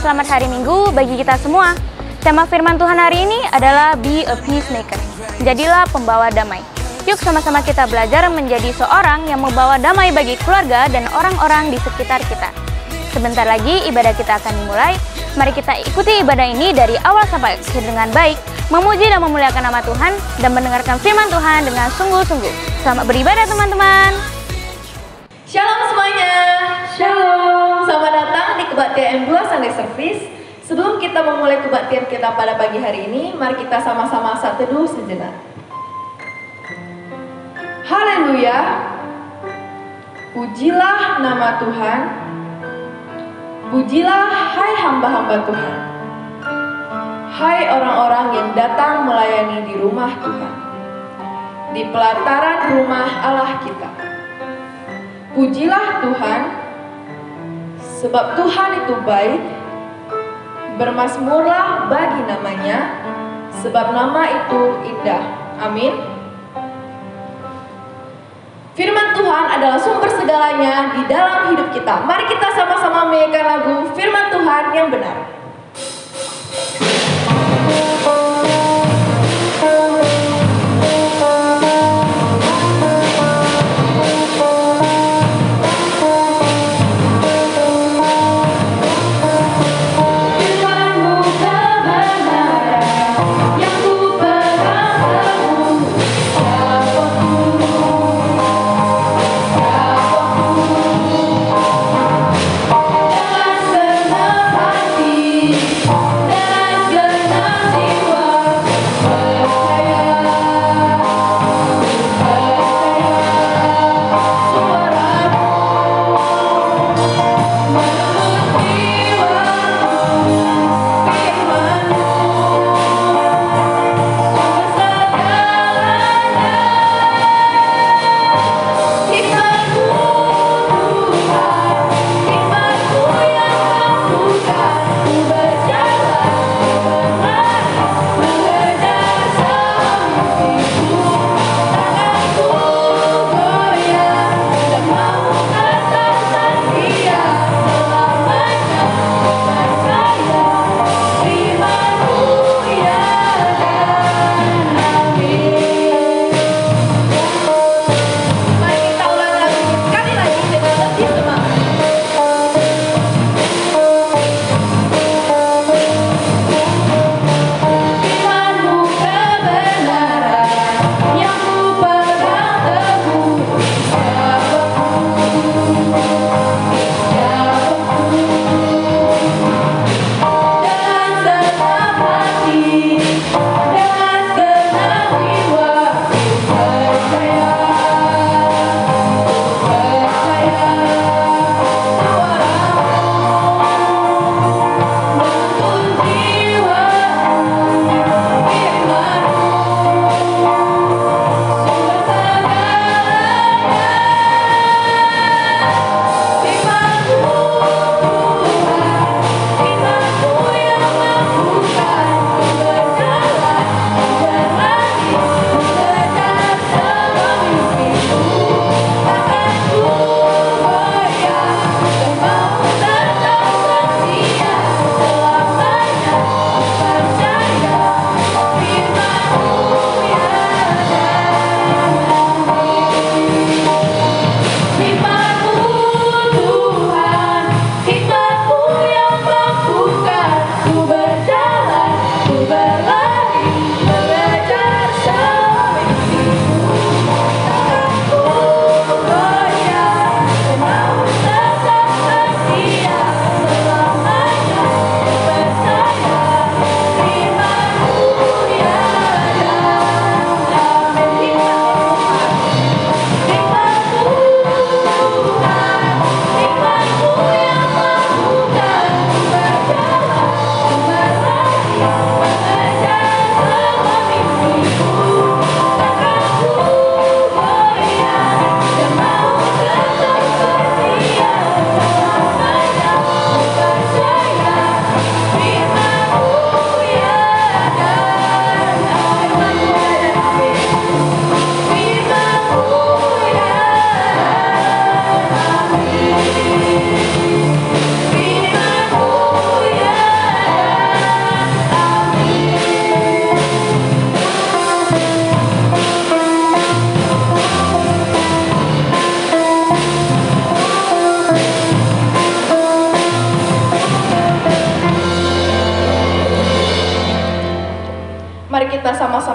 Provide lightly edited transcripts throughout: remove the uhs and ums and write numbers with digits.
selamat hari Minggu bagi kita semua. Tema firman Tuhan hari ini adalah Be a Peacemaker. Jadilah pembawa damai. Yuk sama-sama kita belajar menjadi seorang yang membawa damai bagi keluarga dan orang-orang di sekitar kita. Sebentar lagi ibadah kita akan dimulai. Mari kita ikuti ibadah ini dari awal sampai akhir dengan baik, memuji dan memuliakan nama Tuhan, dan mendengarkan firman Tuhan dengan sungguh-sungguh. Selamat beribadah teman-teman. Shalom semuanya. Shalom. Selamat datang di Kebaktian M2 Sunday Service. Sebelum kita memulai kebaktian kita pada pagi hari ini, mari kita sama-sama saat teduh sejenak. Haleluya. Pujilah nama Tuhan. Pujilah hai hamba-hamba Tuhan. Hai orang-orang yang datang melayani di rumah Tuhan, di pelataran rumah Allah kita. Pujilah Tuhan, sebab Tuhan itu baik. Bermazmurlah bagi namanya, sebab nama itu indah. Amin. Firman Tuhan adalah sumber segalanya di dalam hidup kita. Mari kita sama-sama menyanyikan lagu Firman Tuhan yang benar. Hati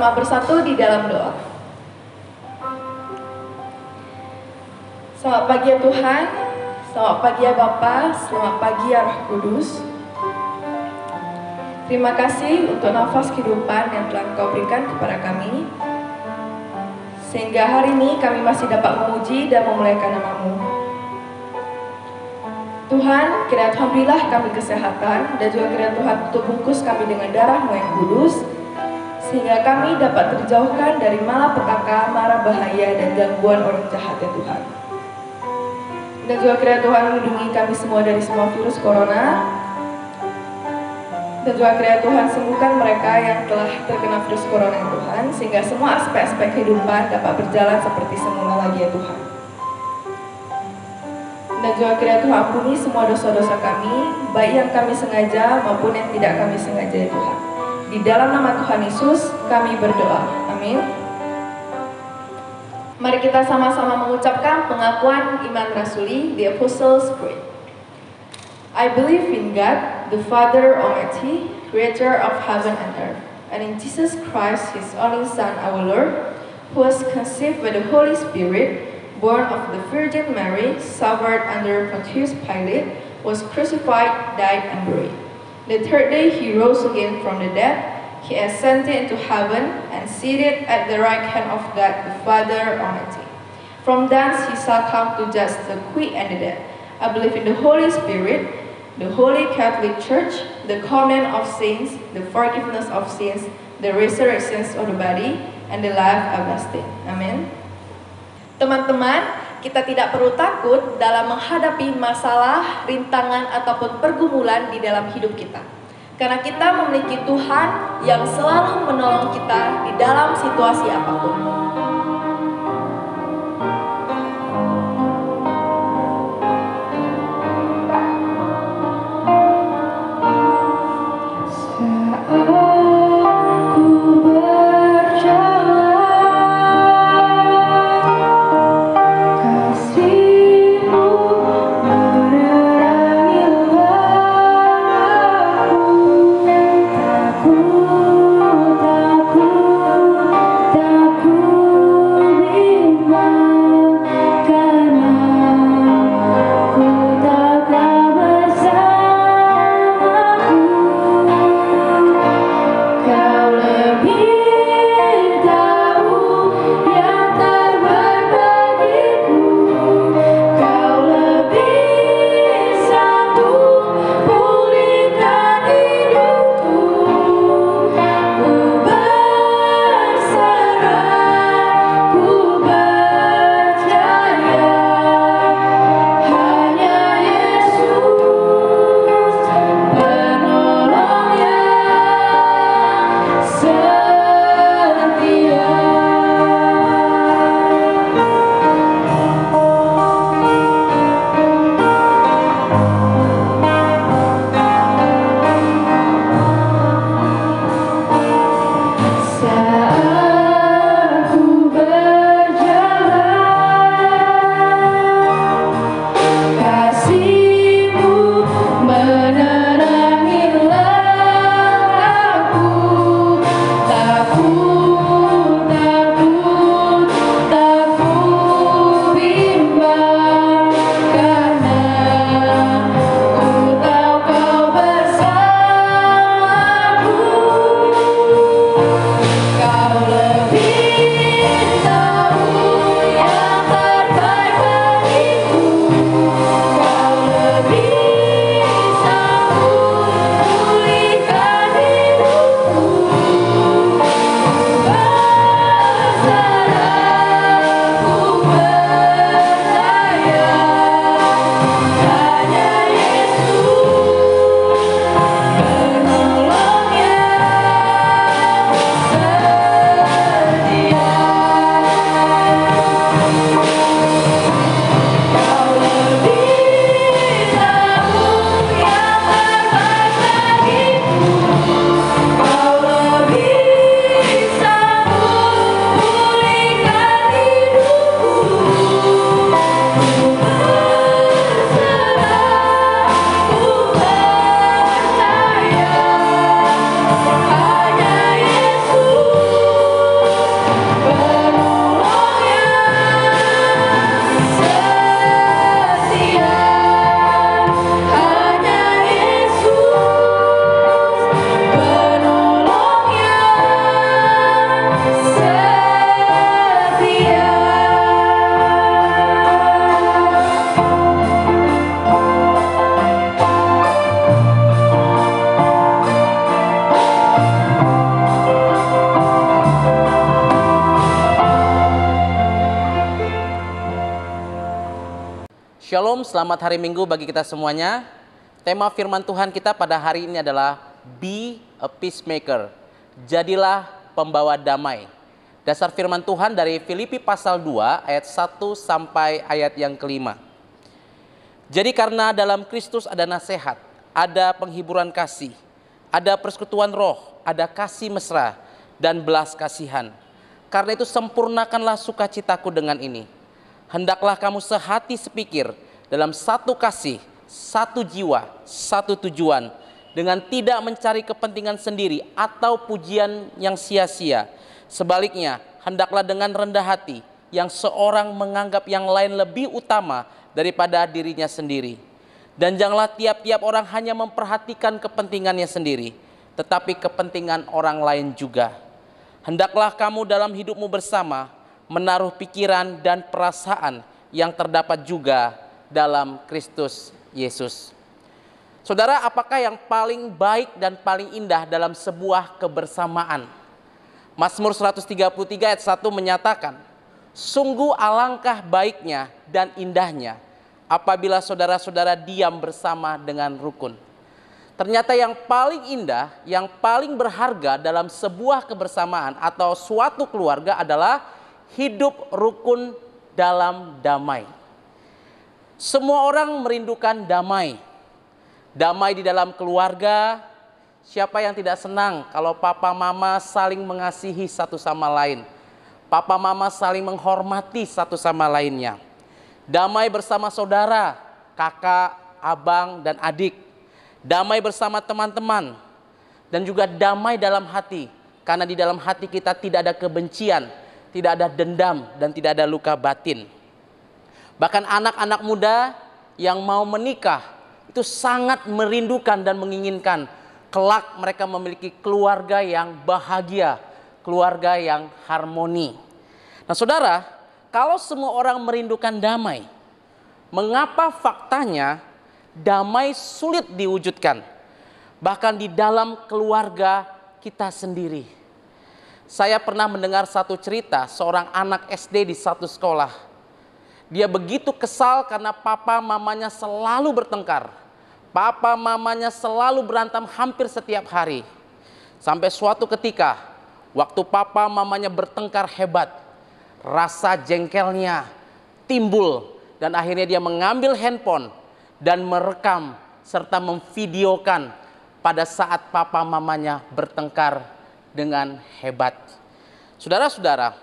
sama-sama bersatu di dalam doa. Selamat pagi ya Tuhan, selamat pagi ya Bapa, selamat pagi ya Roh Kudus. Terima kasih untuk nafas kehidupan yang telah Engkau berikan kepada kami, sehingga hari ini kami masih dapat memuji dan memuliakan nama-Mu. Tuhan, kiranya Tuhan berilah kami kesehatan, dan juga kiranya Tuhan tutup bungkus kami dengan darah-Mu yang kudus, sehingga kami dapat terjauhkan dari malapetaka, mara bahaya, dan gangguan orang jahat ya Tuhan. Dan juga kiranya Tuhan melindungi kami semua dari semua virus corona, dan juga kiranya Tuhan sembuhkan mereka yang telah terkena virus corona ya Tuhan, sehingga semua aspek-aspek kehidupan dapat berjalan seperti semula lagi ya Tuhan. Dan juga kiranya Tuhan ampuni semua dosa-dosa kami, baik yang kami sengaja maupun yang tidak kami sengaja ya Tuhan. Di dalam nama Tuhan Yesus kami berdoa, amin. Mari kita sama-sama mengucapkan pengakuan iman rasuli, the Apostles' Creed. I believe in God, the Father Almighty, creator of heaven and earth, and in Jesus Christ, His only Son, our Lord, who was conceived by the Holy Spirit, born of the Virgin Mary, suffered under Pontius Pilate, was crucified, died, and buried. The third day He rose again from the dead. He ascended into heaven and seated at the right hand of God, the Father Almighty. From thence He shall come to judge the quick and the dead. I believe in the Holy Spirit, the Holy Catholic Church, the covenant of saints, the forgiveness of sins, the resurrection of the body, and the life everlasting. Amen. Teman-teman, kita tidak perlu takut dalam menghadapi masalah, rintangan, ataupun pergumulan di dalam hidup kita. Karena kita memiliki Tuhan yang selalu menolong kita di dalam situasi apapun. Takut Shalom, selamat hari Minggu bagi kita semuanya. Tema firman Tuhan kita pada hari ini adalah Be a Peacemaker. Jadilah pembawa damai. Dasar firman Tuhan dari Filipi pasal 2 ayat 1 sampai ayat yang kelima. Jadi karena dalam Kristus ada nasihat, ada penghiburan kasih, ada persekutuan roh, ada kasih mesra, dan belas kasihan. Karena itu sempurnakanlah sukacitaku dengan ini. Hendaklah kamu sehati sepikir dalam satu kasih, satu jiwa, satu tujuan, dengan tidak mencari kepentingan sendiri atau pujian yang sia-sia. Sebaliknya, hendaklah dengan rendah hati, yang seorang menganggap yang lain lebih utama daripada dirinya sendiri. Dan janganlah tiap-tiap orang hanya memperhatikan kepentingannya sendiri, tetapi kepentingan orang lain juga. Hendaklah kamu dalam hidupmu bersama menaruh pikiran dan perasaan yang terdapat juga dalam Kristus Yesus. Saudara, apakah yang paling baik dan paling indah dalam sebuah kebersamaan? Mazmur 133 ayat 1 menyatakan, sungguh alangkah baiknya dan indahnya apabila saudara-saudara diam bersama dengan rukun. Ternyata yang paling indah, yang paling berharga dalam sebuah kebersamaan atau suatu keluarga adalah hidup rukun dalam damai. Semua orang merindukan damai. Damai di dalam keluarga. Siapa yang tidak senang kalau papa mama saling mengasihi satu sama lain? Papa mama saling menghormati satu sama lainnya. Damai bersama saudara, kakak, abang, dan adik. Damai bersama teman-teman. Dan juga damai dalam hati. Karena di dalam hati kita tidak ada kebencian, tidak ada dendam, dan tidak ada luka batin. Bahkan anak-anak muda yang mau menikah itu sangat merindukan dan menginginkan kelak mereka memiliki keluarga yang bahagia, keluarga yang harmoni. Nah saudara, kalau semua orang merindukan damai, mengapa faktanya damai sulit diwujudkan? Bahkan di dalam keluarga kita sendiri. Saya pernah mendengar satu cerita seorang anak SD di satu sekolah. Dia begitu kesal karena papa mamanya selalu bertengkar. Papa mamanya selalu berantem hampir setiap hari. Sampai suatu ketika, waktu papa mamanya bertengkar hebat, rasa jengkelnya timbul. Dan akhirnya dia mengambil handphone dan merekam serta memvideokan pada saat papa mamanya bertengkar dengan hebat. Saudara-saudara,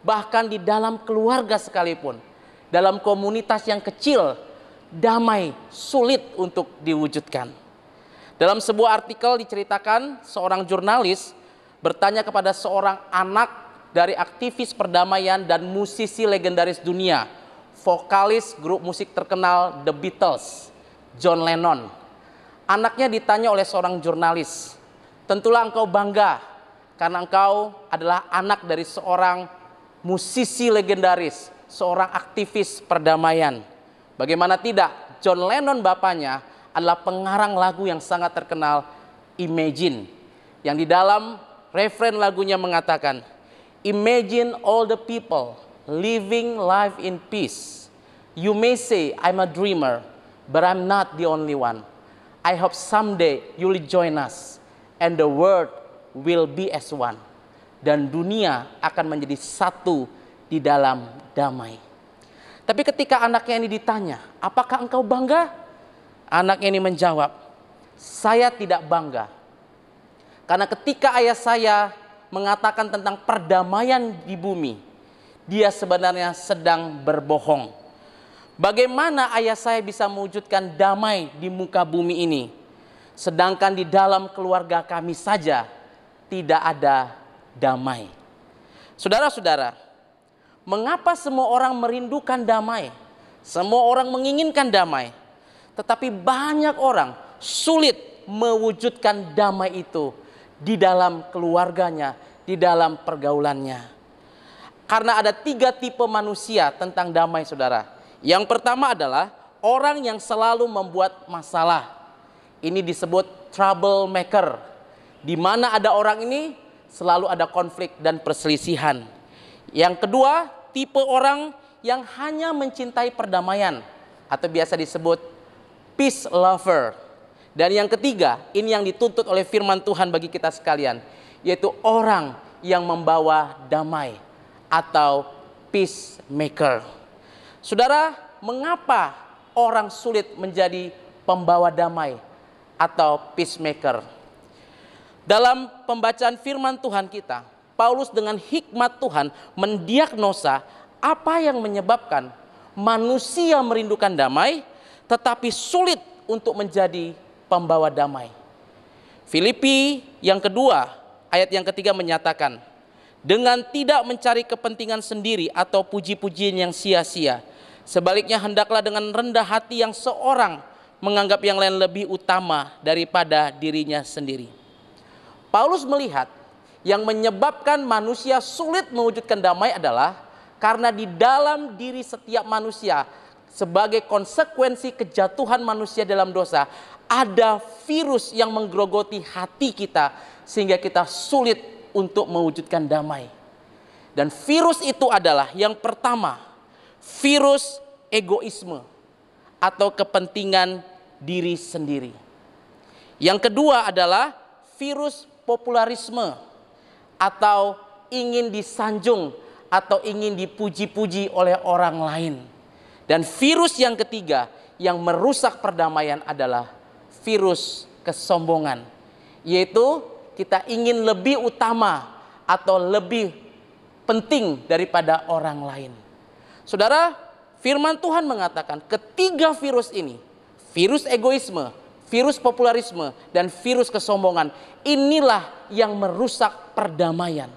bahkan di dalam keluarga sekalipun, dalam komunitas yang kecil, damai sulit untuk diwujudkan. Dalam sebuah artikel diceritakan seorang jurnalis bertanya kepada seorang anak dari aktivis perdamaian dan musisi legendaris dunia, vokalis grup musik terkenal The Beatles, John Lennon. Anaknya ditanya oleh seorang jurnalis, tentulah engkau bangga karena engkau adalah anak dari seorang musisi legendaris, seorang aktivis perdamaian. Bagaimana tidak, John Lennon bapaknya adalah pengarang lagu yang sangat terkenal, Imagine. Yang di dalam refren lagunya mengatakan, Imagine all the people living life in peace. You may say I'm a dreamer, but I'm not the only one. I hope someday you'll join us. And the world will be as one. Dan dunia akan menjadi satu di dalam damai. Tapi ketika anaknya ini ditanya, apakah engkau bangga? Anaknya ini menjawab, saya tidak bangga. Karena ketika ayah saya mengatakan tentang perdamaian di bumi, dia sebenarnya sedang berbohong. Bagaimana ayah saya bisa mewujudkan damai di muka bumi ini? Sedangkan di dalam keluarga kami saja tidak ada damai. Saudara-saudara, mengapa semua orang merindukan damai? Semua orang menginginkan damai. Tetapi banyak orang sulit mewujudkan damai itu di dalam keluarganya, di dalam pergaulannya. Karena ada 3 tipe manusia tentang damai, saudara. Yang pertama adalah orang yang selalu membuat masalah. Ini disebut troublemaker. Di mana ada orang ini selalu ada konflik dan perselisihan. Yang kedua, tipe orang yang hanya mencintai perdamaian. atau biasa disebut peace lover. Dan yang ketiga, ini yang dituntut oleh firman Tuhan bagi kita sekalian, yaitu orang yang membawa damai atau peacemaker. Saudara, mengapa orang sulit menjadi pembawa damai atau peacemaker? Dalam pembacaan firman Tuhan kita, Paulus dengan hikmat Tuhan mendiagnosa apa yang menyebabkan manusia merindukan damai tetapi sulit untuk menjadi pembawa damai. Filipi yang kedua, ayat yang ketiga menyatakan, dengan tidak mencari kepentingan sendiri atau puji-pujian yang sia-sia, sebaliknya hendaklah dengan rendah hati yang seorang menganggap yang lain lebih utama daripada dirinya sendiri. Paulus melihat yang menyebabkan manusia sulit mewujudkan damai adalah karena di dalam diri setiap manusia, sebagai konsekuensi kejatuhan manusia dalam dosa, ada virus yang menggerogoti hati kita sehingga kita sulit untuk mewujudkan damai. Dan virus itu adalah yang pertama, virus egoisme atau kepentingan diri sendiri. Yang kedua adalah virus popularisme atau ingin disanjung atau ingin dipuji-puji oleh orang lain. Dan virus yang ketiga yang merusak perdamaian adalah virus kesombongan, yaitu kita ingin lebih utama atau lebih penting daripada orang lain. Saudara, firman Tuhan mengatakan ketiga virus ini, virus egoisme, virus popularisme, dan virus kesombongan, inilah yang merusak perdamaian.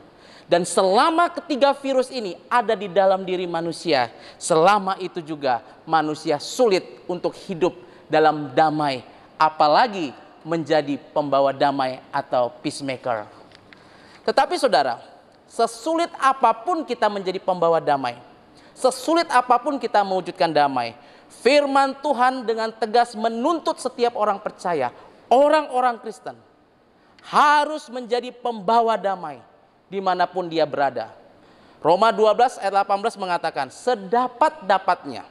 Dan selama ketiga virus ini ada di dalam diri manusia, selama itu juga manusia sulit untuk hidup dalam damai, apalagi menjadi pembawa damai atau peacemaker. Tetapi saudara, sesulit apapun kita menjadi pembawa damai, sesulit apapun kita mewujudkan damai, firman Tuhan dengan tegas menuntut setiap orang percaya, orang-orang Kristen, harus menjadi pembawa damai dimanapun dia berada. Roma 12 ayat 18 mengatakan, sedapat-dapatnya,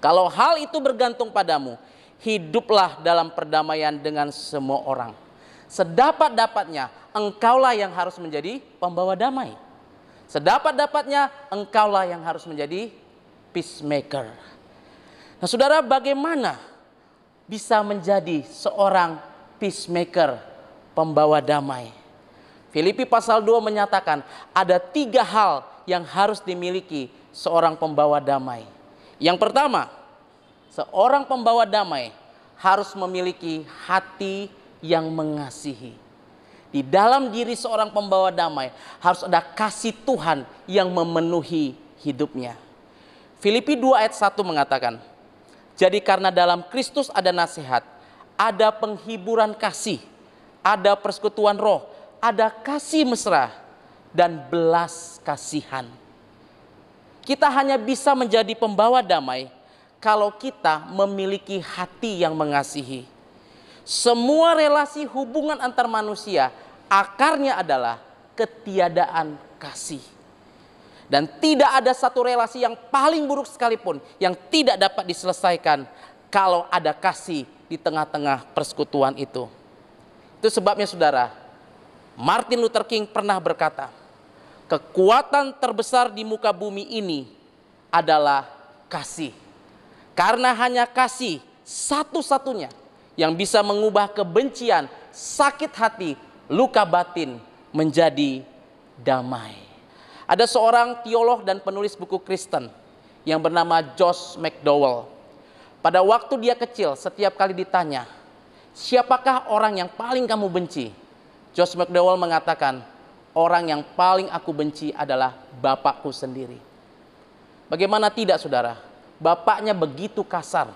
kalau hal itu bergantung padamu, hiduplah dalam perdamaian dengan semua orang. Sedapat-dapatnya, engkaulah yang harus menjadi pembawa damai. Sedapat-dapatnya, engkaulah yang harus menjadi peacemaker. Nah saudara, bagaimana bisa menjadi seorang peacemaker, pembawa damai? Filipi pasal 2 menyatakan ada 3 hal yang harus dimiliki seorang pembawa damai. Yang pertama, seorang pembawa damai harus memiliki hati yang mengasihi. Di dalam diri seorang pembawa damai harus ada kasih Tuhan yang memenuhi hidupnya. Filipi 2 ayat 1 mengatakan, jadi karena dalam Kristus ada nasihat, ada penghiburan kasih, ada persekutuan roh, ada kasih mesra dan belas kasihan. Kita hanya bisa menjadi pembawa damai kalau kita memiliki hati yang mengasihi. Semua relasi hubungan antar manusia akarnya adalah ketiadaan kasih. Dan tidak ada satu relasi yang paling buruk sekalipun yang tidak dapat diselesaikan kalau ada kasih di tengah-tengah persekutuan itu. Itu sebabnya saudara, Martin Luther King pernah berkata, kekuatan terbesar di muka bumi ini adalah kasih. Karena hanya kasih satu-satunya yang bisa mengubah kebencian, sakit hati, luka batin menjadi damai. Ada seorang teolog dan penulis buku Kristen yang bernama Josh McDowell. Pada waktu dia kecil, setiap kali ditanya, siapakah orang yang paling kamu benci? Josh McDowell mengatakan, orang yang paling aku benci adalah bapakku sendiri. Bagaimana tidak saudara? Bapaknya begitu kasar,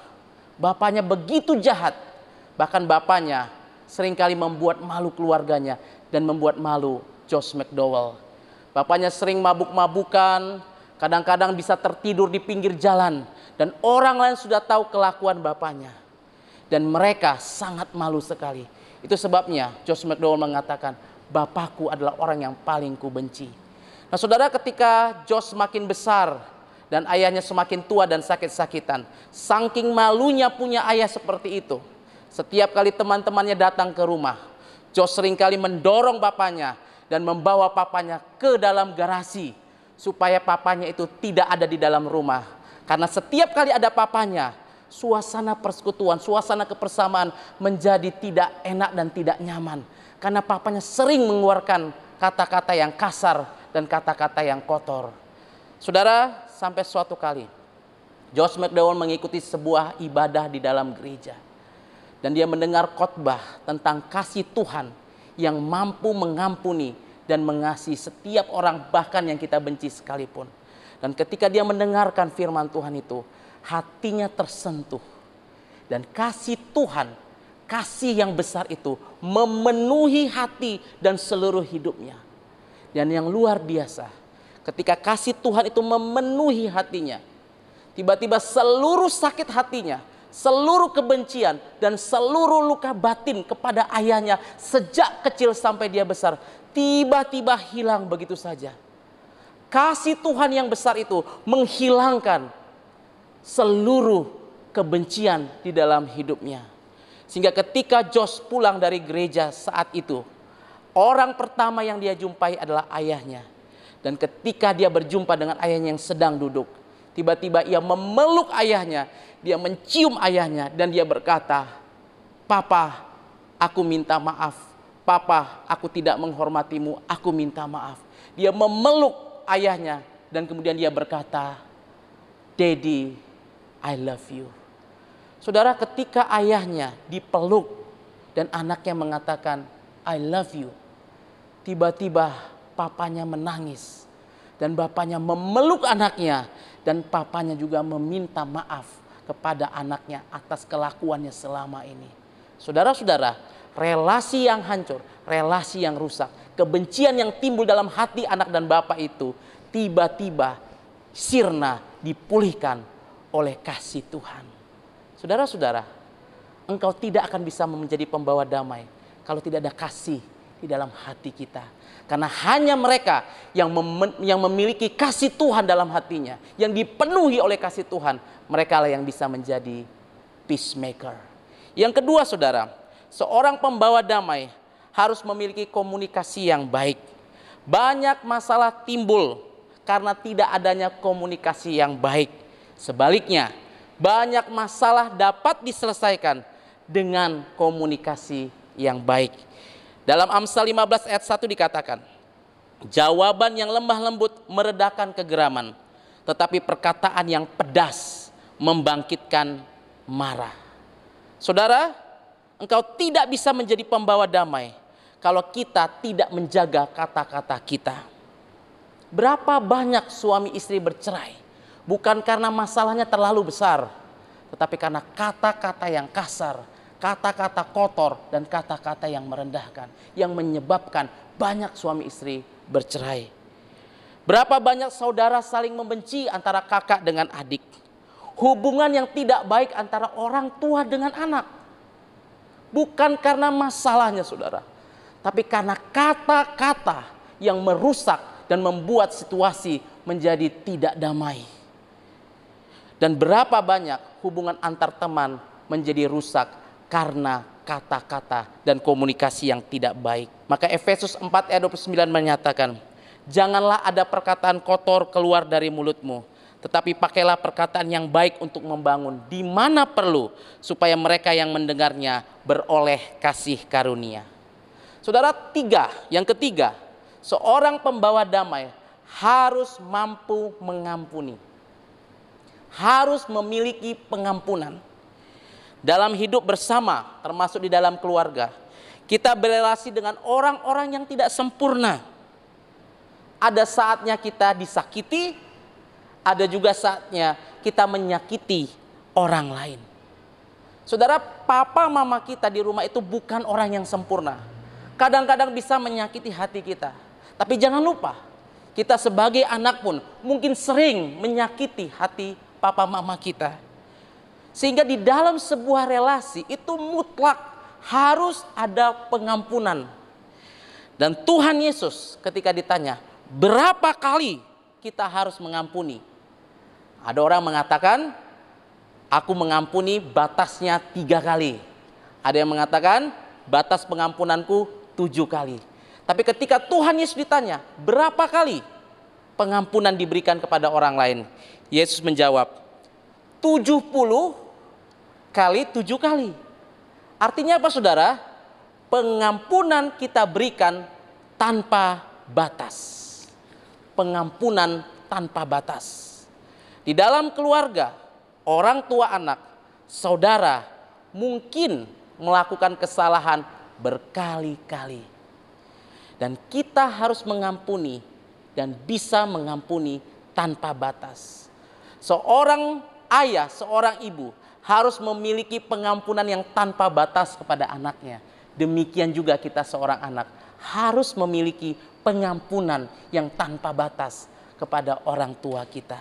bapaknya begitu jahat, bahkan bapaknya seringkali membuat malu keluarganya dan membuat malu Josh McDowell. Bapaknya sering mabuk-mabukan, kadang-kadang bisa tertidur di pinggir jalan, dan orang lain sudah tahu kelakuan bapaknya. Dan mereka sangat malu sekali. Itu sebabnya Josh McDowell mengatakan, bapakku adalah orang yang paling kubenci. Nah saudara, ketika Josh makin besar dan ayahnya semakin tua dan sakit-sakitan. Saking malunya punya ayah seperti itu, setiap kali teman-temannya datang ke rumah, Josh seringkali mendorong papanya dan membawa papanya ke dalam garasi supaya papanya itu tidak ada di dalam rumah. Karena setiap kali ada papanya, suasana persekutuan, suasana kebersamaan menjadi tidak enak dan tidak nyaman. Karena papanya sering mengeluarkan kata-kata yang kasar dan kata-kata yang kotor. Saudara, sampai suatu kali Josh McDowell mengikuti sebuah ibadah di dalam gereja. Dan dia mendengar khotbah tentang kasih Tuhan yang mampu mengampuni dan mengasihi setiap orang, bahkan yang kita benci sekalipun. Dan ketika dia mendengarkan firman Tuhan itu, hatinya tersentuh. Dan kasih Tuhan, kasih yang besar itu memenuhi hati dan seluruh hidupnya. Dan yang luar biasa, ketika kasih Tuhan itu memenuhi hatinya, tiba-tiba seluruh sakit hatinya, seluruh kebencian dan seluruh luka batin kepada ayahnya sejak kecil sampai dia besar, tiba-tiba hilang begitu saja. Kasih Tuhan yang besar itu menghilangkan seluruh kebencian di dalam hidupnya. Sehingga ketika Josh pulang dari gereja saat itu, orang pertama yang dia jumpai adalah ayahnya. Dan ketika dia berjumpa dengan ayahnya yang sedang duduk, tiba-tiba ia memeluk ayahnya, dia mencium ayahnya dan dia berkata, "Papa, aku minta maaf. Papa, aku tidak menghormatimu, aku minta maaf." Dia memeluk ayahnya dan kemudian dia berkata, "Daddy, I love you." Saudara, ketika ayahnya dipeluk dan anaknya mengatakan, "I love you," tiba-tiba papanya menangis dan bapaknya memeluk anaknya dan papanya juga meminta maaf kepada anaknya atas kelakuannya selama ini. Saudara-saudara, relasi yang hancur, relasi yang rusak, kebencian yang timbul dalam hati anak dan bapak itu tiba-tiba sirna dipulihkan oleh kasih Tuhan. Saudara-saudara, engkau tidak akan bisa menjadi pembawa damai kalau tidak ada kasih di dalam hati kita. Karena hanya mereka yang memiliki kasih Tuhan dalam hatinya, yang dipenuhi oleh kasih Tuhan, mereka lah yang bisa menjadi peacemaker. Yang kedua, saudara, seorang pembawa damai harus memiliki komunikasi yang baik. Banyak masalah timbul karena tidak adanya komunikasi yang baik. Sebaliknya, banyak masalah dapat diselesaikan dengan komunikasi yang baik. Dalam Amsal 15 ayat 1 dikatakan, jawaban yang lemah lembut meredakan kegeraman, tetapi perkataan yang pedas membangkitkan marah. Saudara, engkau tidak bisa menjadi pembawa damai kalau kita tidak menjaga kata-kata kita. Berapa banyak suami istri bercerai bukan karena masalahnya terlalu besar, tetapi karena kata-kata yang kasar, kata-kata kotor, dan kata-kata yang merendahkan, yang menyebabkan banyak suami istri bercerai. Berapa banyak saudara saling membenci antara kakak dengan adik, hubungan yang tidak baik antara orang tua dengan anak, bukan karena masalahnya saudara, tapi karena kata-kata yang merusak dan membuat situasi menjadi tidak damai. Dan berapa banyak hubungan antar teman menjadi rusak karena kata-kata dan komunikasi yang tidak baik. Maka Efesus 4 ayat 29 menyatakan, janganlah ada perkataan kotor keluar dari mulutmu, tetapi pakailah perkataan yang baik untuk membangun di mana perlu, supaya mereka yang mendengarnya beroleh kasih karunia. Saudara, yang ketiga, seorang pembawa damai harus mampu mengampuni. Harus memiliki pengampunan. Dalam hidup bersama, termasuk di dalam keluarga, kita berelasi dengan orang-orang yang tidak sempurna. Ada saatnya kita disakiti, ada juga saatnya kita menyakiti orang lain. Saudara, papa mama kita di rumah itu bukan orang yang sempurna. Kadang-kadang bisa menyakiti hati kita. Tapi jangan lupa, kita sebagai anak pun mungkin sering menyakiti hati papa mama kita. Sehingga di dalam sebuah relasi itu mutlak harus ada pengampunan. Dan Tuhan Yesus ketika ditanya, berapa kali kita harus mengampuni? Ada orang mengatakan, aku mengampuni batasnya 3 kali. Ada yang mengatakan, batas pengampunanku 7 kali. Tapi ketika Tuhan Yesus ditanya, berapa kali pengampunan diberikan kepada orang lain? Yesus menjawab, 70 kali 7 kali. Artinya apa saudara? Pengampunan kita berikan tanpa batas. Pengampunan tanpa batas. Di dalam keluarga, orang tua anak, saudara mungkin melakukan kesalahan berkali-kali. Dan kita harus mengampuni dan bisa mengampuni tanpa batas. Seorang ayah, seorang ibu harus memiliki pengampunan yang tanpa batas kepada anaknya. Demikian juga kita seorang anak harus memiliki pengampunan yang tanpa batas kepada orang tua kita.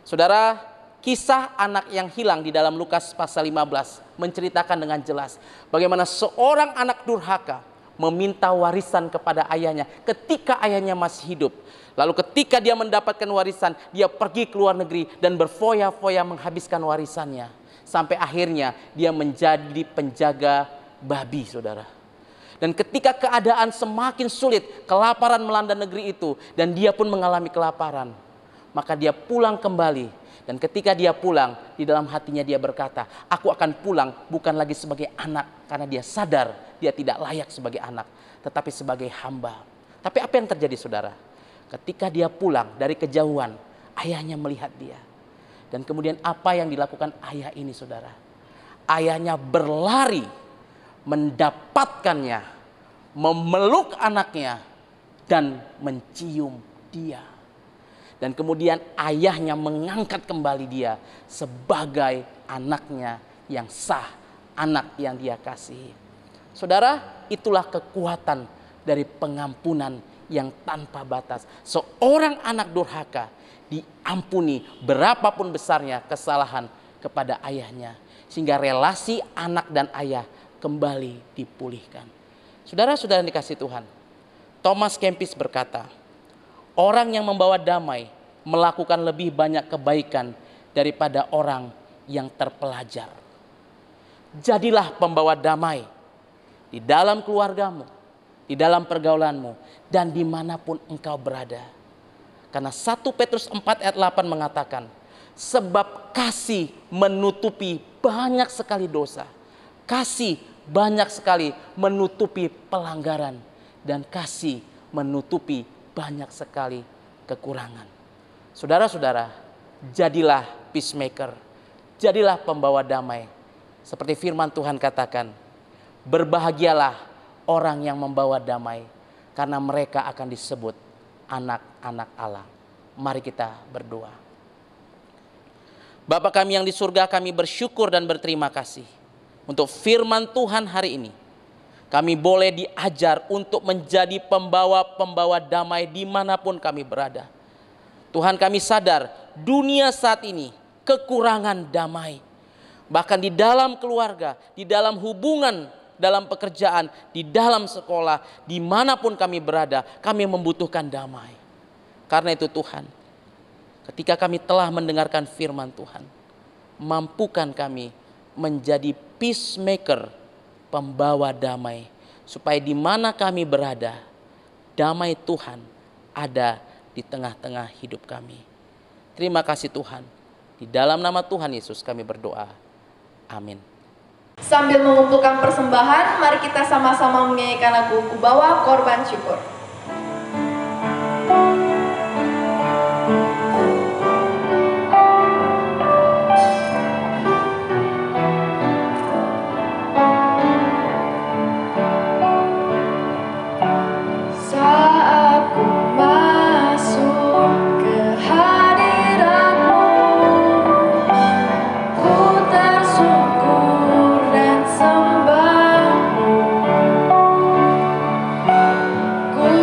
Saudara, kisah anak yang hilang di dalam Lukas pasal 15 menceritakan dengan jelas bagaimana seorang anak durhaka meminta warisan kepada ayahnya ketika ayahnya masih hidup. Lalu ketika dia mendapatkan warisan, dia pergi ke luar negeri dan berfoya-foya menghabiskan warisannya. Sampai akhirnya dia menjadi penjaga babi, saudara. Dan ketika keadaan semakin sulit, kelaparan melanda negeri itu, dan dia pun mengalami kelaparan, maka dia pulang kembali. Dan ketika dia pulang, di dalam hatinya dia berkata, aku akan pulang bukan lagi sebagai anak, karena dia sadar dia tidak layak sebagai anak, tetapi sebagai hamba. Tapi apa yang terjadi, saudara? Ketika dia pulang dari kejauhan, ayahnya melihat dia. Dan kemudian apa yang dilakukan ayah ini, saudara? Ayahnya berlari mendapatkannya, memeluk anaknya, dan mencium dia. Dan kemudian ayahnya mengangkat kembali dia sebagai anaknya yang sah, anak yang dia kasihi. Saudara, itulah kekuatan dari pengampunan yang tanpa batas. Seorang anak durhaka diampuni berapapun besarnya kesalahan kepada ayahnya, sehingga relasi anak dan ayah kembali dipulihkan. Saudara-saudara yang dikasihi Tuhan, Thomas Kempis berkata, orang yang membawa damai melakukan lebih banyak kebaikan daripada orang yang terpelajar. Jadilah pembawa damai di dalam keluargamu, di dalam pergaulanmu, dan dimanapun engkau berada. Karena 1 Petrus 4 ayat 8 mengatakan, sebab kasih menutupi banyak sekali dosa. Kasih banyak sekali menutupi pelanggaran. Dan kasih menutupi banyak sekali kekurangan. Saudara-saudara, jadilah peacemaker. Jadilah pembawa damai. Seperti firman Tuhan katakan, berbahagialah orang yang membawa damai, karena mereka akan disebut anak-anak Allah. Mari kita berdoa. Bapa kami yang di surga, kami bersyukur dan berterima kasih untuk firman Tuhan hari ini. Kami boleh diajar untuk menjadi pembawa-pembawa damai dimanapun kami berada. Tuhan, kami sadar dunia saat ini kekurangan damai. Bahkan di dalam keluarga, di dalam hubungan, dalam pekerjaan, di dalam sekolah, dimanapun kami berada, kami membutuhkan damai. Karena itu Tuhan, ketika kami telah mendengarkan firman Tuhan, mampukan kami menjadi peacemaker, pembawa damai, supaya di mana kami berada, damai Tuhan ada di tengah-tengah hidup kami. Terima kasih Tuhan. Di dalam nama Tuhan Yesus kami berdoa. Amin. Sambil mengumpulkan persembahan, mari kita sama-sama menyanyikan lagu Ku Bawa Korban Syukur. Ku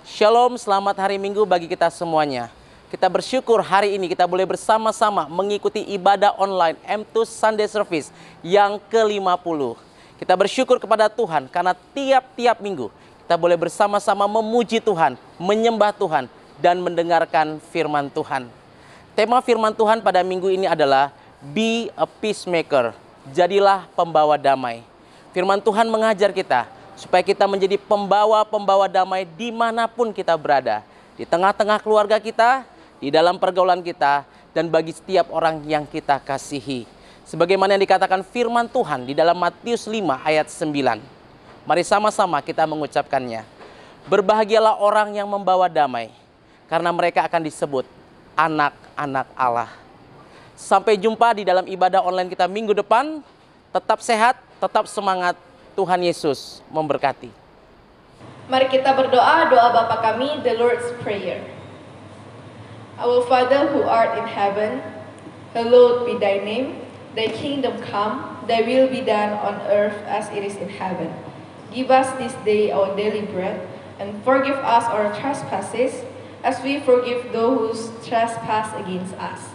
Shalom, selamat hari Minggu bagi kita semuanya. Kita bersyukur hari ini kita boleh bersama-sama mengikuti ibadah online M2 Sunday Service yang ke-50. Kita bersyukur kepada Tuhan karena tiap-tiap minggu kita boleh bersama-sama memuji Tuhan, menyembah Tuhan, dan mendengarkan firman Tuhan. Tema firman Tuhan pada minggu ini adalah Be a Peacemaker, jadilah pembawa damai. Firman Tuhan mengajar kita supaya kita menjadi pembawa-pembawa damai dimanapun kita berada. Di tengah-tengah keluarga kita, di dalam pergaulan kita, dan bagi setiap orang yang kita kasihi. Sebagaimana yang dikatakan firman Tuhan di dalam Matius 5 ayat 9. Mari sama-sama kita mengucapkannya. Berbahagialah orang yang membawa damai, karena mereka akan disebut anak-anak Allah. Sampai jumpa di dalam ibadah online kita minggu depan. Tetap sehat, tetap semangat. Tuhan Yesus memberkati. Mari kita berdoa, doa Bapa kami, the Lord's Prayer. Our Father who art in heaven, hallowed be thy name. Thy kingdom come, thy will be done on earth as it is in heaven. Give us this day our daily bread, and forgive us our trespasses, as we forgive those who trespass against us.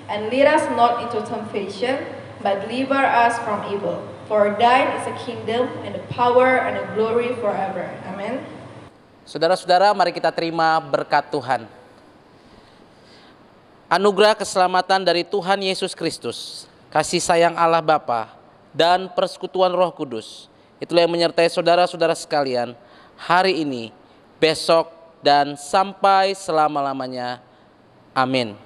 And lead us not into temptation, but deliver us from evil. For thine is the kingdom, and the power, and the glory forever. Amen. Saudara-saudara, mari kita terima berkat Tuhan. Anugerah keselamatan dari Tuhan Yesus Kristus, kasih sayang Allah Bapa, dan persekutuan Roh Kudus, itulah yang menyertai saudara-saudara sekalian hari ini, besok, dan sampai selama-lamanya. Amin.